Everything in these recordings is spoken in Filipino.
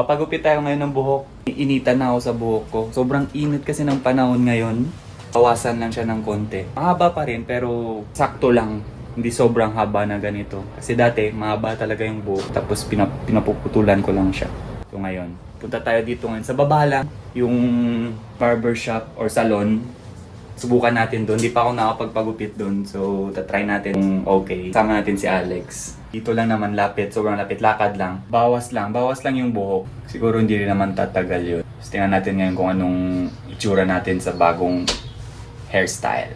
Papagupit tayo ngayon ng buhok. Initan na ako sa buhok ko. Sobrang init kasi ng panahon ngayon. Bawasan lang siya ng konti. Mahaba pa rin pero sakto lang. Hindi sobrang haba na ganito. Kasi dati mahaba talaga yung buhok. Tapos pinapuputulan ko lang siya. So ngayon, punta tayo dito ngayon sa baba lang. Yung barbershop or salon. Subukan natin doon. Hindi pa ako nakapagpagupit doon. So tatry natin kung okay. Sama natin si Alex. Dito lang naman lapit. Sobrang lapit. Lakad lang. Bawas lang yung buhok. Siguro hindi rin naman tatagal yun. So, tingnan natin ngayon kung anong itsura natin sa bagong hairstyle.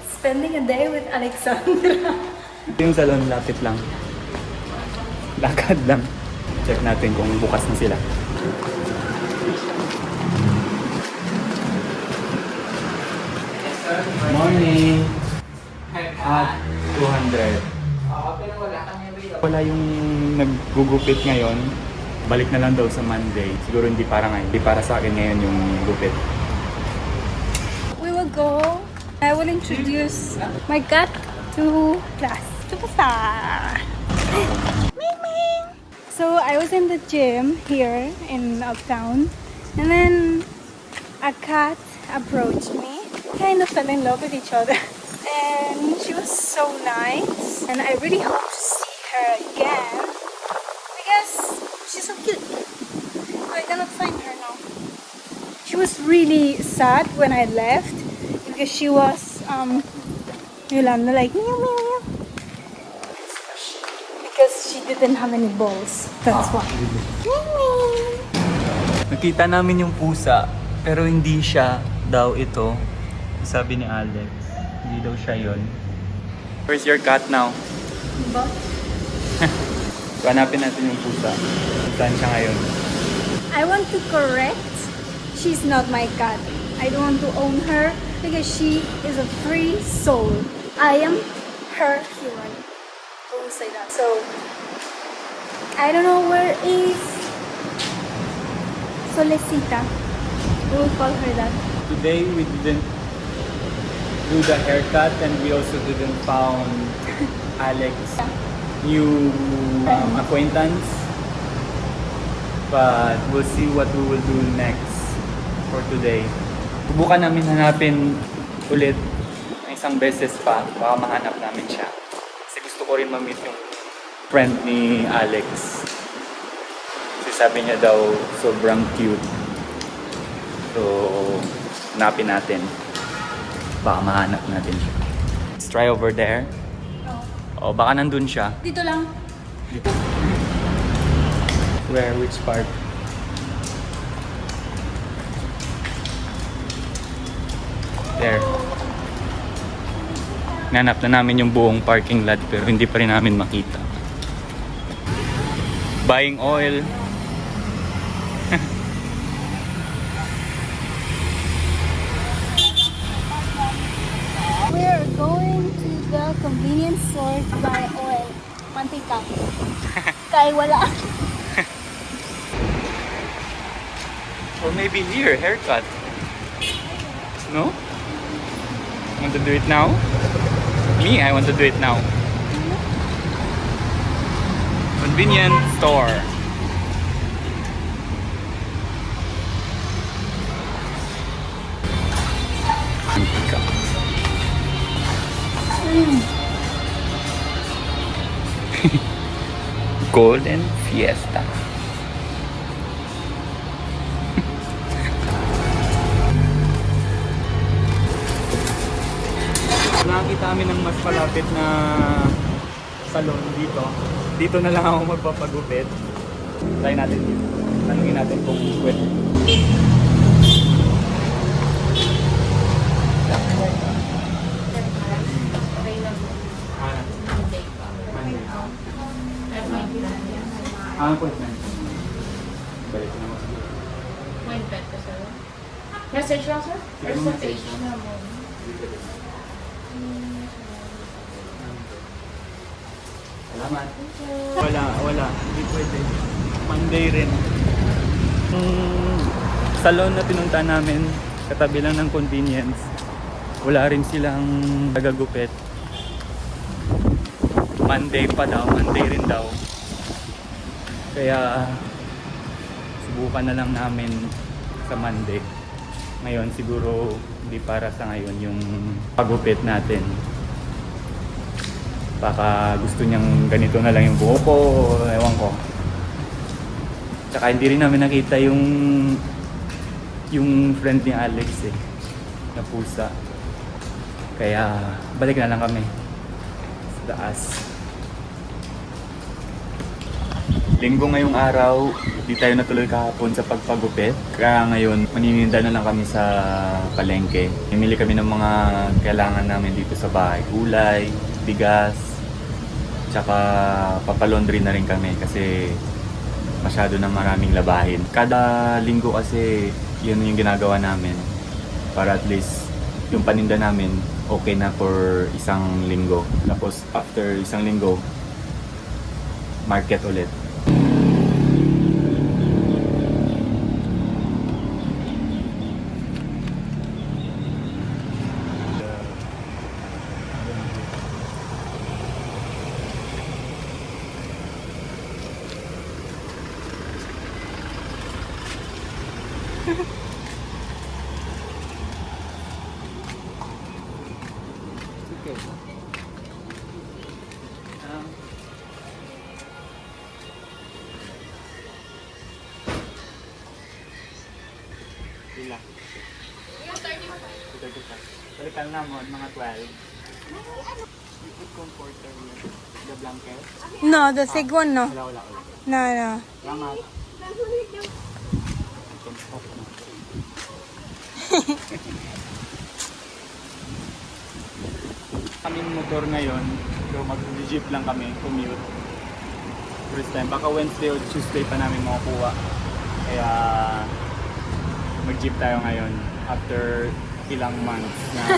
Spending a day with Alexandra. Yung salon lapit lang. Lakad lang. Check natin kung bukas na sila. Morning! At 200. Wala yung naggugupit ngayon. Balik na lang daw sa Monday. Siguro hindi para ngayon. Hindi para sa akin ngayon yung gupit. We will go. I will introduce my cat to class. Ming Ming! So I was in the gym here in Uptown. And then a cat approached me. Kind of fell in love with each other. And she was so nice. And I really hope to see her again. Because she's so cute. I cannot find her now. She was really sad when I left. Because she was, Yolanda like, meow, meow, meow. Because she didn't have any balls. That's why. Meow, meow. Nakita namin yung pusa, pero hindi siya daw ito. Sabi ni Alex, hindi daw siya yun. Where's your cat now? Diba? So, hanapin natin yung pusa. Saan siya ngayon? I want to correct. She's not my cat. I don't want to own her because she is a free soul. I am her human. I will say that. So, I don't know where is Solecita. We will call her that. Today we didn't do the haircut and we also didn't found Alex new acquaintance. But we'll see what we will do next for today. Subukan namin hanapin ulit ng isang beses pa. Baka mahanap namin siya. Kasi gusto ko rin ma-meet yung friend ni Alex. Kasi sabi niya daw sobrang cute. So, hanapin natin. Baka mahanap natin siya. Let's try over there. O, baka nandun siya. Dito lang. Where? Which part? There. Nanap na namin yung buong parking lot pero hindi pa rin namin makita. Buying oil. We're going to the convenience store to buy oil. Mantika. Kaya wala. Or maybe here, haircut. No? Want to do it now? Me, I want to do it now. Convenience store. Mantika. Golden Fiesta. Nakakita kami ng mas malapit na salon dito. Dito na lang ako magpapagupit. Try natin dito. Tanungin natin kung pwede. Appointment. Balik na mo. Appointment ka, sir? Message lang, sir? Or sa page na mo? Salamat. Wala. Hindi pwede. Monday rin. Salon na pinunta namin, katabi lang ng convenience. Wala rin silang nagagupit. Monday pa daw, Monday rin daw. Kaya subukan na lang namin sa Monday. Ngayon siguro hindi para sa ngayon yung pagupit natin. Baka gusto niyang ganito na lang yung buhok ko, ewan ko. Tsaka hindi rin namin nakita yung friend ni Alex na pusa. Kaya balik na lang kami sa taas. Linggo ngayong araw, di tayo natuloy kahapon sa pagpagupit. Kaya ngayon, manininda na lang kami sa palengke. Mimili kami ng mga kailangan namin dito sa bahay. Gulay, bigas, tsaka papalondry na rin kami kasi masyado na maraming labahin. Kada linggo kasi yun yung ginagawa namin para at least yung paninda namin okay na for isang linggo. Tapos after isang linggo, market ulit. Okay. Pila? 235. Balikan na mo, mga 12. You put comforter the blanket? No, the thick one, no. Wala. No, no. Salamat. Kaming motor ngayon, so mag-jeep lang kami, commute. First time, baka Wednesday or Tuesday pa namin makukuha. Kaya mag-jeep tayo ngayon after ilang months na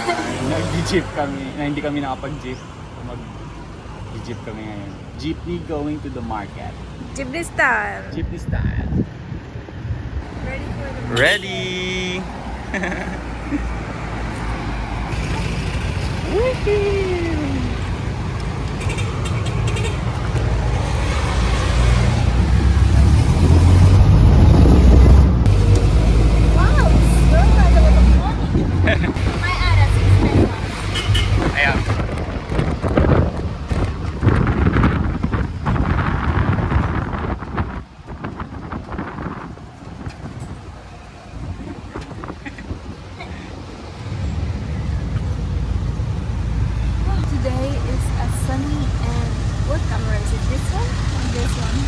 nag-jeep kami, na hindi kami nakapag-jeep. So mag-jeep kami ngayon. Jeepney going to the market. Jeepney style. Jeepney style. Ready for the Ready! Wow, so ada banyak money. May ada 6 pesos. Ayan. Today is a sunny and what camera is it? This one or this one?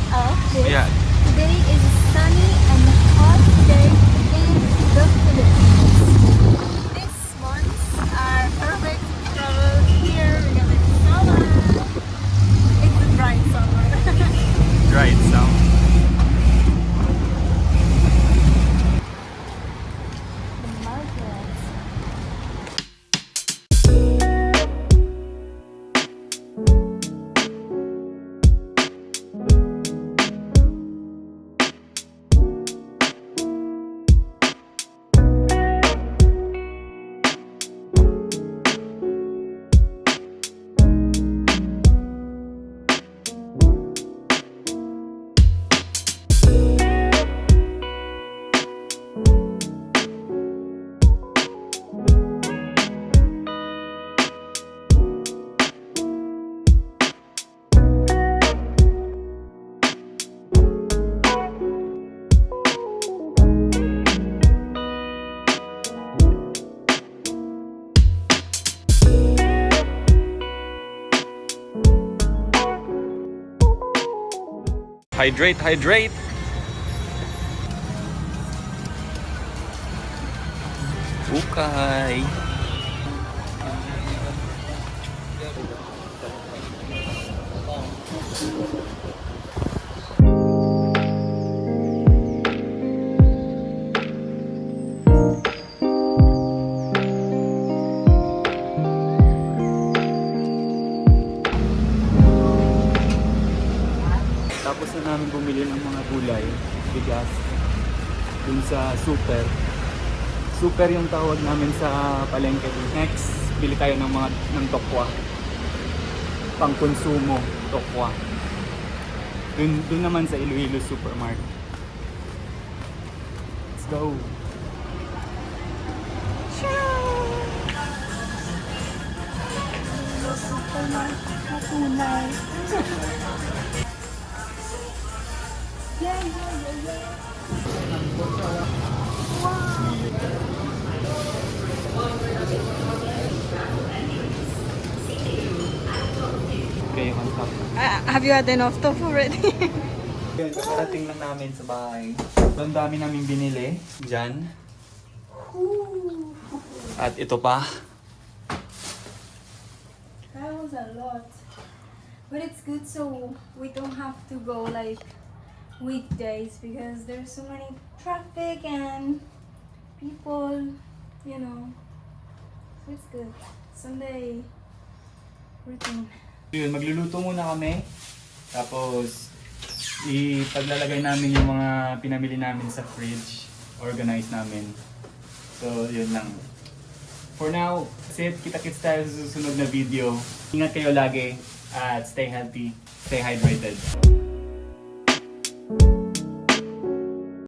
Oh, this. Yeah. Today is a sunny and hot day in the Philippines. These months are perfect to travel here because it's summer. It's a dry summer. Right, so. The market. Hydrate, hydrate! Ukay! Tapos na namin bumili ng mga gulay, bigas, dun sa super. Super yung tawag namin sa palengke. Next, bili tayo ng tokwa. pang konsumo, tokwa. Dun naman sa Iloilo Supermarket. Let's go! Tunay. Yeah. Okay, on top. Have you had enough stuff already? Yun, kakarating lang namin sa bahay. So, ang dami namin binili dyan. At ito pa. That was a lot. But it's good so we don't have to go like weekdays because there's so many traffic and people, you know. So it's good. Sunday routine. Yun, magluluto muna kami. Tapos, ipaglalagay namin yung mga pinamili namin sa fridge. Organize namin. So, yun lang. For now, that's it. Kita-kits tayo sa susunod na video. Ingat kayo lagi at stay healthy, stay hydrated.